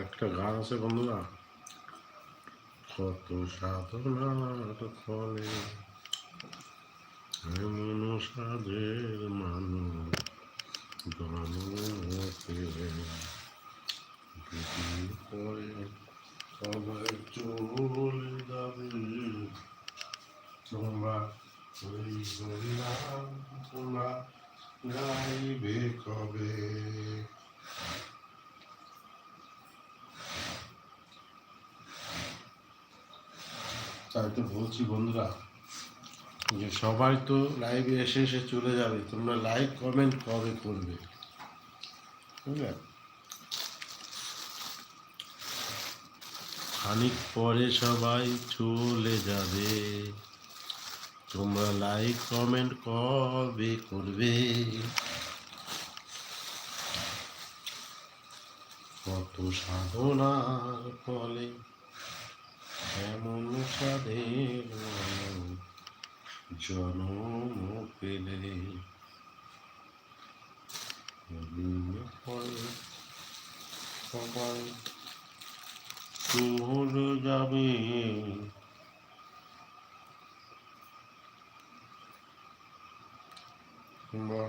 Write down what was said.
একটা গান আছে বন্ধুরা, কত সাধনার ফলে এমন সাধের মানুষ জন্ম পেলে, দুদিন পরে সবাই চলে যাবে, তোমরা ওই হরিনাম তোমরা গাইবে কবে? তাই তো বলছি বন্ধুরা, যে সবাই তো লাইভে এসে এসে চলে যাবে, তোমরা লাইক কমেন্ট কবে করবে? বুঝলে, খানিক পরে সবাই চলে যাবে, তোমরা লাইক কমেন্ট কবে করবে? কত সাধনার ফলে এমন সাধের মানুষ জন্ম পেলে, পরে সবাই চলে যাবে, তোমরা